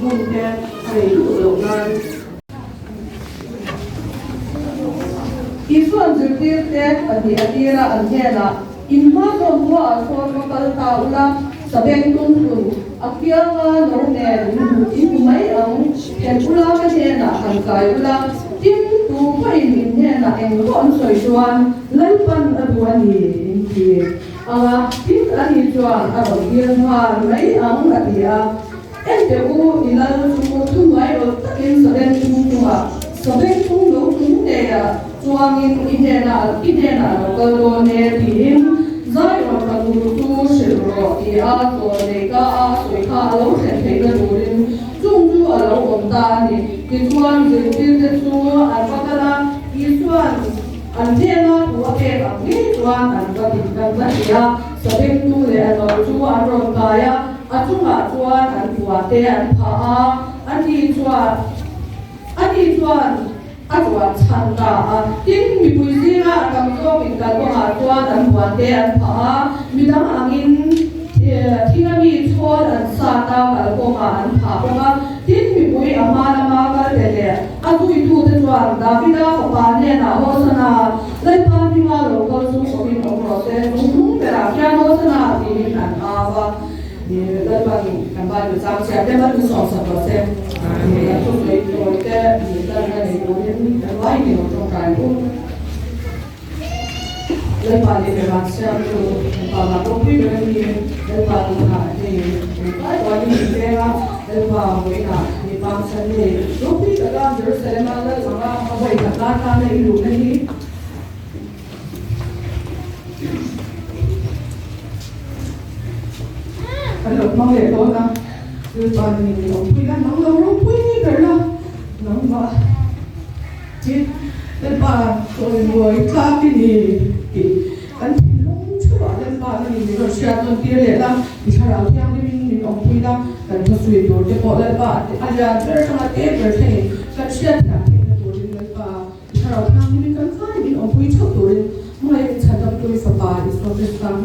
hôn thế thầy đủ lâu nan Isuan zirtir te adi adira anhela inma don wa asor makal taula sabeng tungkun akyanga no ne in mai ang ken ula ka hena han kai ula tim tu pai min hena eng kon soi chuan lalpan aduani inti anga tin ani chuan aro hian ha mai ang adia ente u ilal chu tu mai ro takin sabeng tungkua sabeng tung no tung ne ya chuangin inena lo ne tin zai ro ka tu tu shiro i a to ne ka a soi kha lo the the ga durin chung chu a lo om ta ni ki chuan zin tin te chu a pa kala i chuan an the na tu a ke ka ni chuan an ka tin ka na ya sabeng tu le a lo chu a ro ka ya a chunga chuan an tua te an pha a ani chuan Aduan chanta tin mi puizira kam ko min kal ko ha chuan an huan te an pha midam angin thingami chhor an sa ta kal ko ma an pha ko tin mi pui amana ma kal te le adui tu te chuan davida ko pa ne na ho sana lai pa mi ma lo ko su ko min ko ro te nu te ra kya ho sana ti an awa ni lai pa ni kan ba lu sam sia te ma tu so sa ko se ni ya tu le ko te ni ta na ni ko Why you don't try to? Let me give myself to Papa Poppy when he let Papa Nati. I want to be there. Let Papa wait up. He comes and he look at the guns. Jerusalem, Allah, wait up. Not on the illuminati. Hello, Mom. Hello, na. You're talking to me. We got no room. We need her. No. Lên bà rồi ngồi ca cái gì anh không chưa bảo lên bà cái gì rồi xe tuần kia lệ lắm thì sao nào theo đi mình ông quy lắm cần có suy đồ để bỏ lên bà anh ra chơi trong cái tết rồi thế cần xe thì làm thế là đồ lên bà thì sao nào theo mình cần phải mình ông quy chốt đồ lên mới thành lập tôi phải bà thì sao để làm cái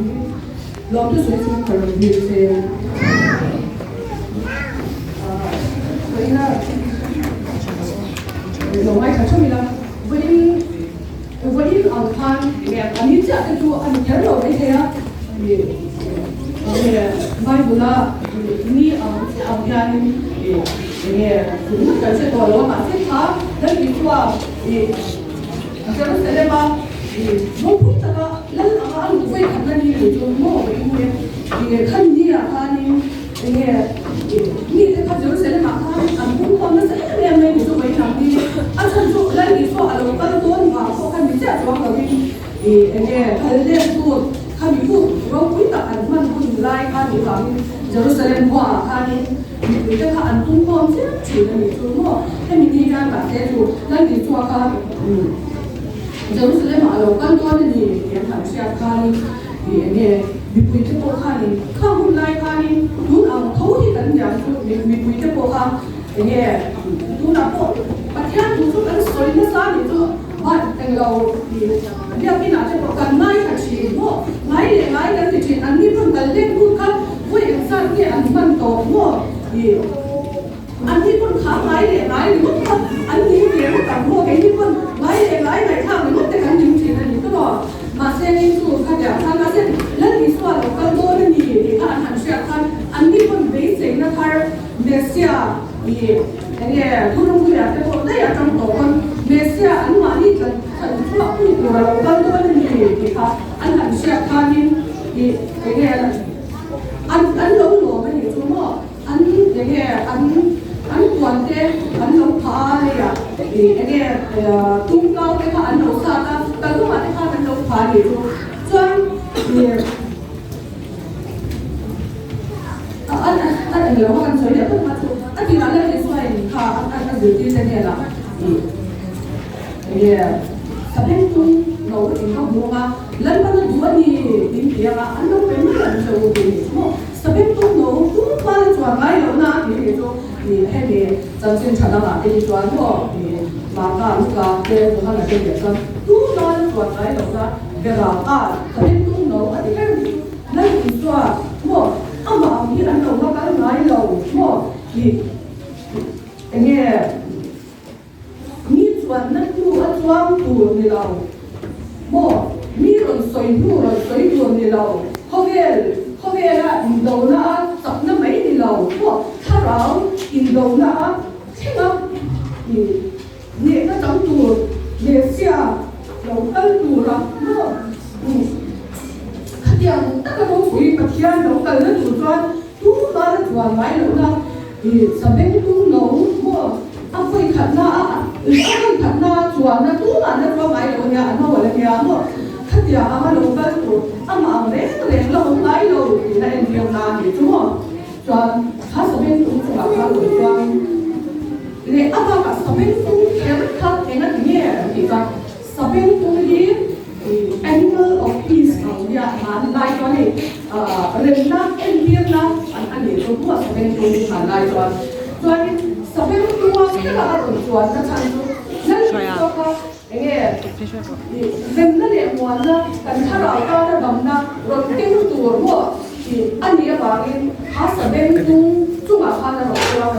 lòng tôi suy nghĩ phải làm việc thế vậy là lâu ngày khác chúng mình Vậy ông Phan anh ấy chắc là chú anh nhớ rồi đấy thế mai bữa là ni ông nhà ni cũng cần sẽ tổ lo mà sẽ phá đến đi qua cho nó sẽ mà một phút ta lần anh cũng phải làm cái gì để cho mua cái gì khăn gì à khăn ni cái khăn cho nó sẽ mà anh cũng không nó sẽ làm này để cho vậy làm đi anh thân chú lần đi qua là cái tôi mà có khăn bị chết rồi cái gì khăn lên tôi khăn bị phụ rồi quý tộc anh mình cũng lại khăn bị làm Jerusalem qua khăn đi cái khăn tung con chứ chỉ là để cho mua cái mình đi ra bản thế chú lần đi qua khăn Jerusalem mà lâu căn tôi thì em thằng xe khăn thì bị quý cái bộ khăn đi không lại khăn đi đúng ông thấu thì tận nhà chú bị quý cái bộ khăn đúng là bộ bắt theo chú cái soi nó ra thì chú bắt thành lâu thì liệu khi nào cho cần mai thật chỉ mua mai để mai cái chuyện anh đi phân cần lên cũng khăn với anh sang kia anh phân tổ mua thì anh đi phân khá mai để mai mất không anh đi về mất cả mua cái đi phân mai để mai này thằng mình mất cái anh dùng chuyện này cái đó mà xem như chú cái nhà thằng cái xem lên đi xóa được cần đôi lên gì thì các anh sẽ anh đi phân bế sinh nó thay để xia thì thu đông người ta có đây ở trong tổ con Malaysia anh mà đi cần chú lọc cũng là lâu tân tôi nên thì anh làm xe khăn đi thì cái này là anh lâu lúa cái gì chú mà anh cái này anh quản thế anh lâu phá này à thì cái này tung cao cái anh lâu xa ta cái lúc mà anh lâu phá thì chú cho thì anh hiểu không anh thấy được không anh thì nói lên thì xoay anh dự tin thế này là sabeng tung nấu cái tiếng không mua mà lần bắt đầu đuổi đi tìm tiền mà anh đâu phải mấy lần rồi thì sabeng tung nấu tung qua là chọn ngay lâu na thì thì hay thì dân sinh sản là cái gì chọn thôi thì mà cả lúc cả cái nó là cái gì đó tung qua là chọn ngay lâu na cái là sabeng tung nấu thì cái lần thì chọn mua ông bảo như anh nấu nó cái ngay lâu mua thì anh nghe mi chuẩn nát nu ở chuang tu ni lâu mo mi rồi soi nu rồi soi tu ni lâu không nghe là đầu na sập na mấy ni lâu mo thà rau in đầu na thế nào nhẹ nó trong tu nhẹ xia đầu tân tu ra mo yang tak ada bui pakian dong kalau tu tuan tu mana tuan mai lu na sampai tu no mo apa ikan na tuan na tu mana tuan mai lu ni ano wala ni ano katia ama lu kan tu ama amre lo mai lu na endiam na ni tu mo tuan khas sampai tu tuan kalau tuan ni apa kas sampai tu yang kat engat ni kita sampai tu ni animal of peace ya man lai cho ni ren na endiam na an ni tu mo sampai tu man lai cho sampai tu wa kita ada tuan na chan tu nan tu ka ren na le mo na kan thara ka na bam na ro ting tu mo an ni ba ni ha sampai tu ma kha na ro tuan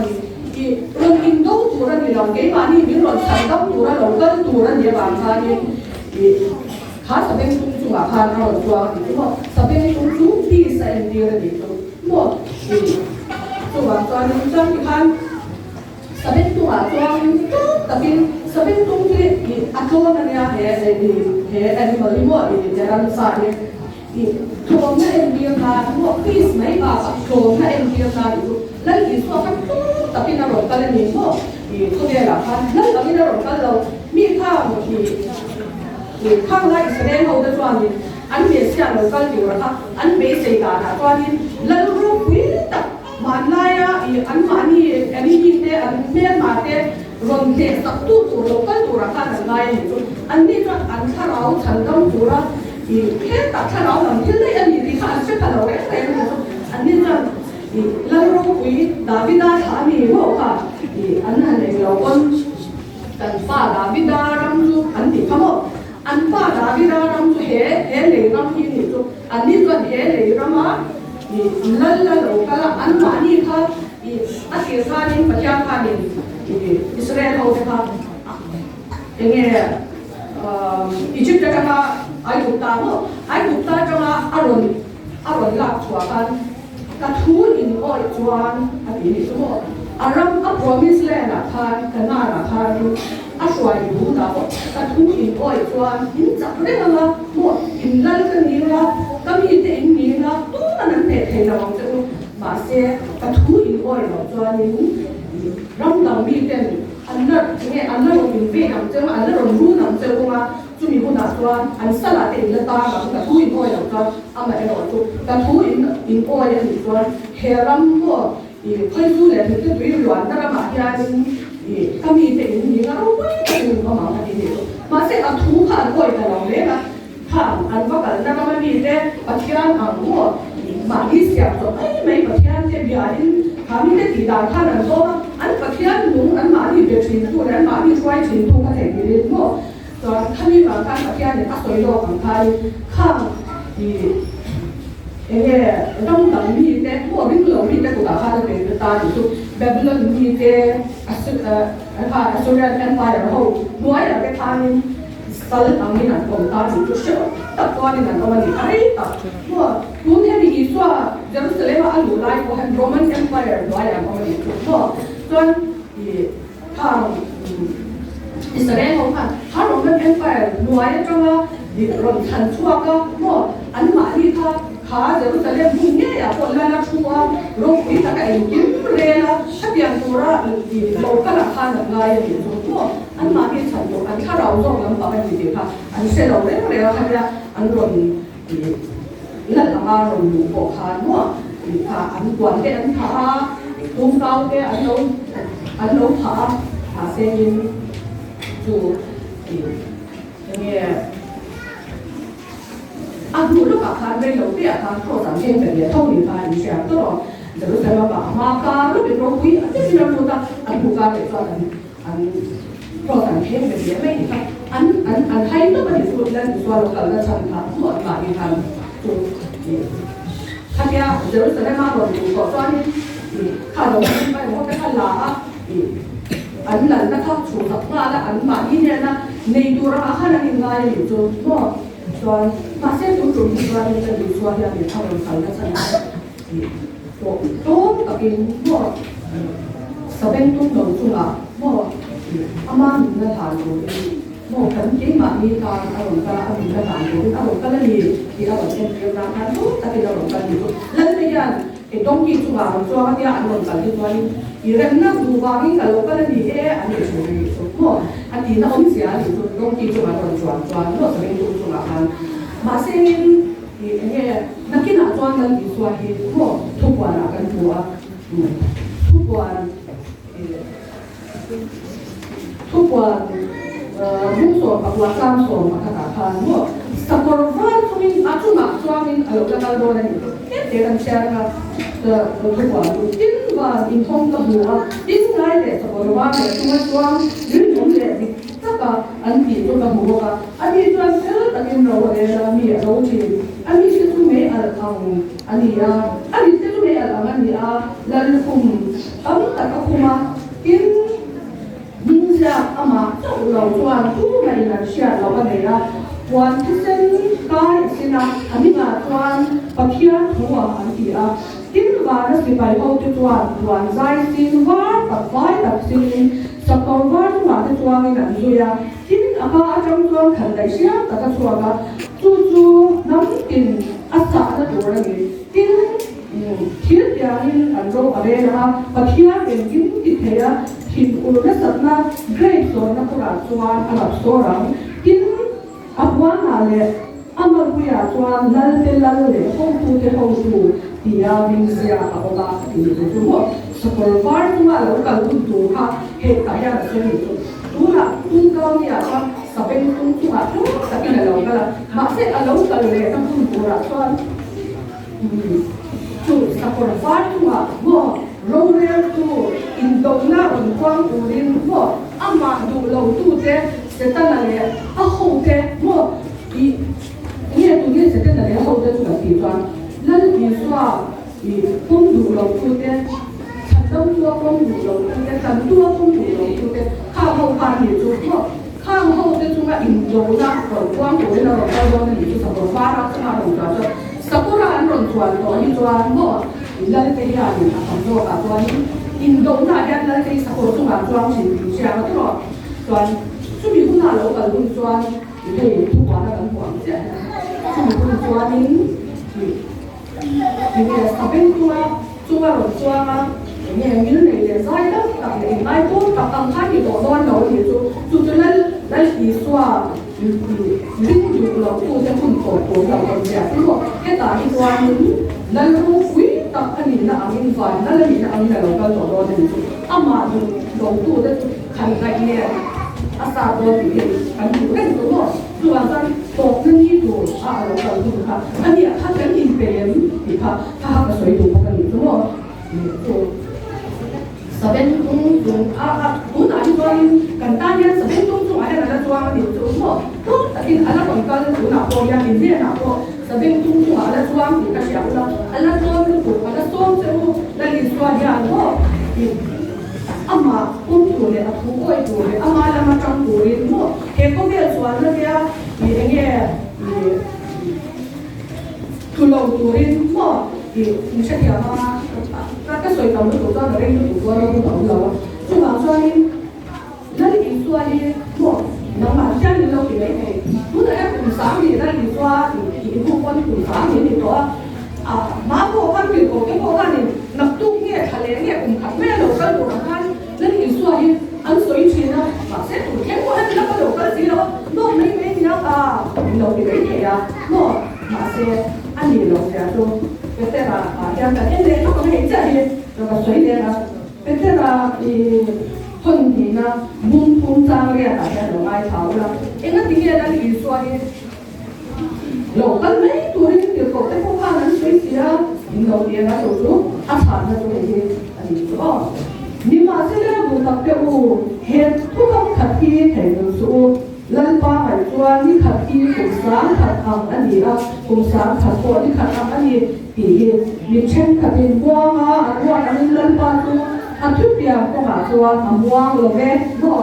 ni ron in do tu ra ni long ge ma ni mi ron chan dam tu ra long kan tu ra ni ba kha ni khá là bên trung trung à khan rồi cho thì đúng không? Sao bên trung trung đi sẽ đi ra đi đâu? Mua thì trung à cho nên cho thì khan sao bên trung à cho tapi sao bên trung thì ăn cơm này nha he animal mua thì để làm sao thì thùng nó em đi ra mua piece mấy bà thùng nó em đi ra thì lấy thì sao cái tapi nó rồi cái này mua thì không biết là khan lấy tapi nó rồi cái đâu mi khan thì khang lại Israel hậu đó cho anh anh biết xem là cái điều đó anh biết gì cả cho anh lần đầu quý tập mà lại anh mà anh nhìn thấy anh biết mà thấy rồi thì tập tu rồi cái điều đó là lại anh biết là anh thà áo thành công tu ra thì hết tập thà áo làm thế này anh đi khá sẽ thà áo cái này anh biết là lần đầu quý David đã thà mi hộ cả thì anh này là con cần phải David đã làm cho anh thì không anh ba đã đi ra làm cho hệ lệ làm gì thì cho anh đi còn hệ lệ làm á thì lần đầu cái là anh mà đi thôi thì anh kia pha đi phải cha pha đi thì Israel hậu thế ha anh nghe Egypt cái mà ai cũng ta cho mà Aaron làm chùa cái thú in oi chuan anh đi thì số Aram a promise land là than cái nào là than a xoay đủ nào cái thú in oi chuan in chắc đấy là một in lần cái gì là cái gì thế in gì là tu là nằm để thấy là bằng chữ mà xe cái thú in oi là chuan in rong đồng mi tên anh nó in về nằm chữ mà anh nó rong nằm chữ mà chú mình cũng đã chuan anh sao là tiền là ta mà cái thú in oi là chuan à mà em nói chú cái thú in oi là chuan heram của khơi du lịch thì cái tuyến loạn đó là mà gia đình cái gì thì những cái đó quá nhiều mà cái gì mà sẽ ăn thú hàng coi là lòng đấy mà hàng ăn có cả nó màมีแต่ประเทศอังกฤษมาเลเซียตัวไม่ประเทศที่มีอะไรทำให้ติดตามท่านอันก็อันประเทศนู้นอันมาที่เป็นชิ้นตัวนั้นมาที่ช่วยชิ้นตัวก็แต่งไปเลยมั้งตอนท่านมีบางการประเทศเนี่ยก็สวยโลกของไทยข้างtrong tầng mi thế, mua bình thường mi thế cũng đã khai được cái ta thì chút Babylon mi thế, Assyrian Empire hậu nói là cái thang Salad ang mi nằm cùng ta thì chút xíu tập qua đi nằm qua đi ấy tập mua muốn theo đi Israel Jerusalem ở lũ lại của Roman Empire nói là qua đi chút mua cho thì thang Israel không hả thang Roman Empire nói trong thì rồi thành chua cơ mua anh mà đi thang khá Jerusalem vùng nhẹ à còn là chua rồi quý ta cái kiếm lên là các biện tu ra thì lâu cái là khá là ngay thì mua anh mà đi thành rồi anh khá đầu rồi lắm bảo anh gì cả anh sẽ đầu đấy rồi hay là anh rồi thì lần là mà rồi đủ bộ khá mua thì khá anh quản cái anh khá tung cao cái anh nấu khá xem dù thì nghe anh muốn lúc cả khán bên đầu tiên khán khổ sản trên cái gì thông tin phải đi xem tức là rồi sẽ là bảo mà cả lúc bên trong quý anh biết gì đâu ta anh phụ ca để cho anh khổ sản trên cái gì mấy thì anh thấy nó mà đi xuống lên thì xoa được là chân khá một mà đi thành rồi khác nhau rồi sẽ là mà rồi có cho anh thì khá đầu tiên phải một cái là anh lần đã khắc chủ tập nga là anh mà đi nè na nei tu ra khá là hình ngay thì cho nó cho mà sẽ tu tu đi qua nên là đi qua nhà để thao đồng khởi ra sân to tốt cả cái nó sao bên tu đầu chung à nó ama mình là thằng rồi nó cần chính mà đi ta ở đồng ta mình là thằng rồi ở đồng ta là gì thì ở đồng trên cái ra ăn tốt tại vì ở đồng ta gì lần này là cái đông kỳ chung à cho cái ăn đồng ta đi qua đi 이런 나 누가긴 갈로가는 이게 아니 저기 좋고 한 이나 엄지야 이거 농기 좀 하던 좋아 너 저기 좀 하한 마세인 이게 나기나 좋아하는 이수아히 뭐 토보아라 간 좋아 토보아 무소 바과 삼소 마카카한 뭐 사코르반 소민 아주 막 좋아하는 알로가달도는 대단 시아가 토보아 và in thông các bùa in ngay để cho bồi hoa để không có choang những vấn đề gì tất cả anh chỉ cho các bùa cả anh đi cho anh hết anh em rồi để làm gì đâu thì anh đi sẽ chúng mấy ở thằng anh đi sẽ chúng mấy ở thằng anh đi lần cùng tất cả các kuma in những gia ama cho lâu choang tu này là chuyện lâu cái này là quan thiên cái xin anh đi là choang bậc kia thua anh đi tin và nó sẽ phải hậu cho toàn giải xin vár và vái tập xin sắp cầu vár mà cho toàn người làm gì à tin à trong toàn khẩn đại sứ tất cả toàn là chú nắm tin ắt xã nó đồ là gì tin thiết yang anh rồi ở đây là và thiết yang tin thế à thì cũng rất là great rồi nó cũng là toàn anh làm số rằng tin áp quan là lệ amma kuya toàn lal le hậu tu thì mình sẽ có ba thì chúng tôi sẽ có vài thứ màเราcần tu ha hết cả nhà là xem được tu là tu cao như là sao bên tu mà tu tapi làเราก็mà sẽ làเราcầnเลยต้องtu là cho tu sẽ có vài thứ mà mua rong rêu tu in đông na bằng quang tu đến mua amma tu lâu tu thế sẽ tăng là hậu thế mua thì nghe tu nghe sẽ tăng là hậu thế tu là gì toàn lần đi qua thì không đủ lòng tu thế, thật đông tua không đủ lòng tu thế, thật tua không đủ lòng tu thế, khang hậu phan thì chúng nó khang hậu thế chúng ta in dấu ra còn quang của nó là bao nhiêu thì chúng ta còn phá ra cái đồng ra cho, sakura anh còn chuẩn đó như chuẩn mà, lần cái gì thì làm cho cả chuẩn in dấu ra cái lần cái sakura chúng ta chuẩn thì chúng ta có rồi, chuẩn chúng mình cũng là lâu cả luôn chuẩn thì thu quả là cần quản chứ, chúng mình cũng chuẩn thì sao bên chúng ta rồi choang nghe như này là sai đó tập để mai tốt tập tăng khác thì bỏ đoan đầu thì chúng tôi lấy đi xoa linh dụng lòng tu theo phương tổ của đầu còn trẻ đúng không cái tại đi qua những lần lúc quý tập anh nhìn là anh phải nó là nhìn là anh là lòng can tổ đoan thì mà đầu tu đấy thành cái này asa đó thì anh cũng cái đúng không dù là sao tổ nên như tổ lòng can tu ha anh đi khác cái nhìn về thì ha cái水土不跟你đúng không sao bên cũng cũng là như vậy簡单nhất sao bên cũng hay là cho anh điều đúng không tốt tại vì anh còn cần cũng là có nhà mình biết là có sao bên cũng là cho anh thì cái gì cũng là anh là cho anh cũng là cho anh là đi cho anh nhà đó amma cũng tuổi này cũng quay tuổi này amma là mà trong tuổi đúng không cái có việc cho anh là cái thì anh nghe tu lâu tuổi đúng không thì mình sẽ hiểu mà các sợi tàu nó tổ ra ở đây nó tổ ra nó cũng lâu chúng bảo cho anh nó đi xua đi một nó mà chân đi lâu thì đấy này muốn là em cùng sáng thì ra đi xua thì không quan cùng sáng thì đó má cô quan thì có cái cô quan thì nằm tung nghe thà lẽ nghe cùng thằng mẹ đầu cân của thằng anh nó đi xua đi ăn suối chuyện đó mà sẽ tụi kém quá nó có đầu cân gì đâu nó mấy nhá đầu thì đấy này nó mà sẽ ăn gì đâu sẽ cho cái tên là hiện tại cái này nó có thể chạy rồi cái suy này là cái tên là phần thì là bún bún trang này là cái đồ ai tháo là cái nó tiếng là đi xóa đi lẩu cái mấy tuổi thì có cái phong cách nó suy xí á nhưng đầu tiên là chỗ ăn sản là chỗ gì anh đó nhưng mà sẽ là một tập tiêu hiện thu không thật khi thể được số lần ba phải cho đi khát khi cùng sáng khát ăn anh đi cùng sáng khát qua đi khát ăn anh đi thì mình xem khát tiền qua anh lần ba tu ทุกอย่างก็มาชัวร์ทำวางลงแม่ก็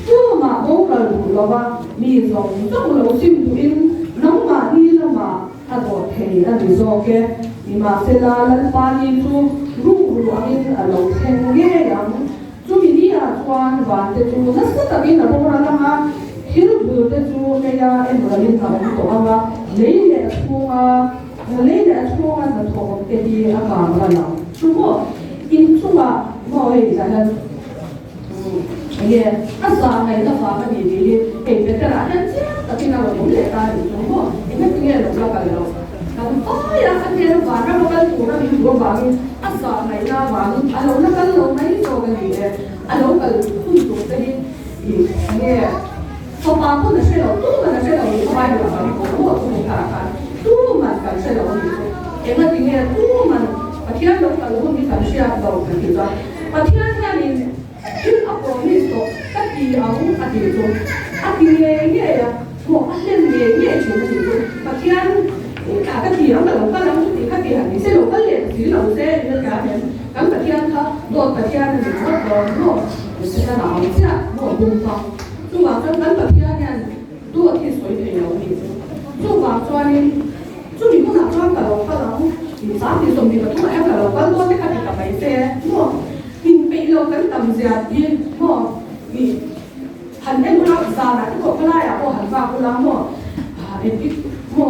ชั่วมาโอ้เราเราว่ามีสองต้องเราซิมดูอินน้องมานี่ละมาถ้าตัวเทอันนี้โอเคมีมาเสลาลันปานีทูรู้อันนี้เราเทงเงี้ยยังจูมีนี่อ่ะชวนวันเตจูนั่นก็ตะกี้นะพวกเราละมาฮิลบูเตจูเมียเอ็มเราเล่นทำตัวว่าเลยเนี่ยชัวเลยเนี่ยชัวนั่นตัวเอ็ดีอาการเราเนาะชัวอินชัวบ่อยจังเลยเนี่ยอาสาให้ถ้าฟ้ามันดีๆเอ็งเป็นกระดาษนั่นเสียแต่ที่เราผมเลี้ยงได้อยู่ชัวเอ็งไม่เป็นไงหรอกเรากันเราอ๋ออย่างนี้เราบ้านเราบ้านตัวเราอยู่บ้านอาสาให้เราบ้านเราเรากันเราไม่โตกันดีเลยเรากันคุณตัวเองเนี่ยพอมาคนนั้นใช่เราตู้มันใช่เราอยู่สบายอยู่แล้วนี่ผมว่าคุณขาดตู้มันกันใช่เราอยู่เอ็งว่าจริงเนี่ยตู้มันประเทศเรากันเรามีการเชื่อเรากันอยู่จ้ะประเทศเนี่ยนี่ที่อัปโหลดนี่ตัวก็ดีเอาอดีตตัวอดีตเนี่ยพวกเล่นเนี่ยชุดอยู่ประเทศก็ดีเอาแต่เราก็เราที่ก็ดีหันนี่เส้นเราก็เรียนสีเราเส้นเรื่องการเนี่ย咁ประเทศเขาโดนประเทศนี่ก็โดนโลก是在哪里下โลก东方就ว่า咱ประเทศเนี่ยตัวที่สวยเป็นอย่างนี้就ว่าตัวนี้就你不拿装的เราก็เราสามที่สมบูรณ์ทุกอย่างเราก็ล้วนไม่ขัดกับไปเสียโม่กินไปเรากันต่ำเสียยินโม่มีหันเอ็มเราอีสานนะที่บอกก็ได้อะโม่หันฟ้าก็แล้วโม่เอ็มพี่โม่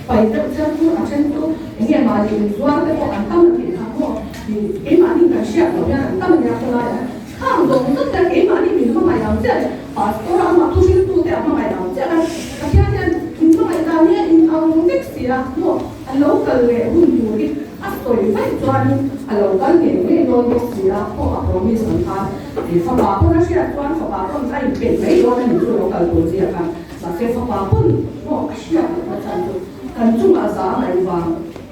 ไปเจ้าเจ้าตัวเช่นตัวอย่างเงี้ยมาอยู่ส่วนแต่พออันตั้งมันเป็นทางโม่เอ็มมานี่กันเชียร์เราเนี่ยตั้งมันเนี่ยก็ได้ข้างตรงนั้นแต่เอ็มมานี่มีเข้ามาอย่างเจ้าตัวเรามาทุกสิ่งตัวแต่เข้ามาอย่างเจ้ากันแต่ที่เนี่ยเข้ามาอย่างเนี่ยเอาเด็กเสียโม่อันเราก็เลยหุ่นอยู่ที่อัศวินไม่จวนอันเราก็เลยไม่โดนเด็กเสียเพราะเรามีสัมพันธ์ที่ฝาคนนั้นเชียร์จวนฝาคนใส่เป็นไม่โดนนั่นอยู่เราก็ตัวเสียกันแต่เสียฝาคนโม่เชียร์มาจังตัวกันจุ่มอาสาในวัง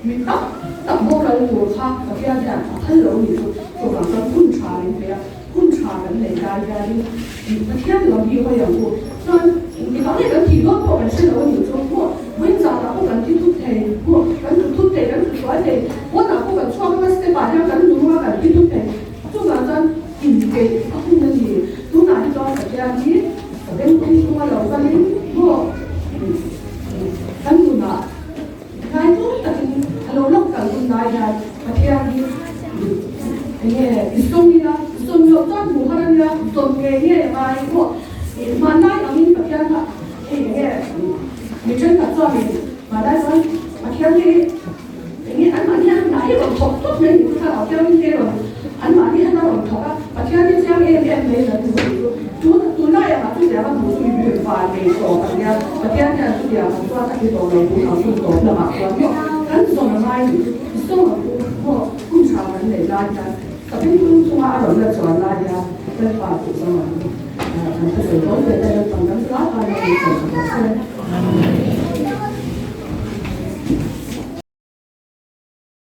มีตับโม่เราอยู่ข้างประเทศเนี่ยท่านเราอยู่ตัวหลังก็คุ้นชาลิเปียคุ้นชากันในการยาดีประเทศเราดีกว่าอย่างกูส่วน你讲那个体育课本身我有做过，我早上不敢去突腿，我敢突腿，敢突甩腿，我哪不敢穿那个把那敢突我敢去突腿，就反正应给后面的都拿一张这样子，我跟公司我老板我敢突拿，那都但是เราลอกกันคนได้ยังประเทศนี้เนี่ยอิสราเอลอิสราเอลตั้งหัวกันเนี่ยตรงเนี่ยมาอีกพวกมันได้ยังมีประเทศละเนี่ยมีเช่นกับตัวนี้มาได้ไหมประเทศนี้เนี่ยอันมาเนี่ยไหนเราถกทุกเรื่องที่เราเที่ยวนี่เราอันมาเนี่ยเราถกอะประเทศนี้จะไม่เลยนะตัวได้อะตัวเดียวมันรู้สึกมีความเป็นตัวประเทศเนี่ยตัวเดียวมันตัวที่ตัวเราตัวเราตัวเราแบบว่าเนี่ยกันส่งมาอยู่ส่งมาพวกผู้ชายมันเลยได้กันแต่เป็นผู้ชายเราเนี่ยสอนได้ยังเป็นฝ่ายผู้สมัคร 그래서 너희들 당장 나가야 되는 거죠.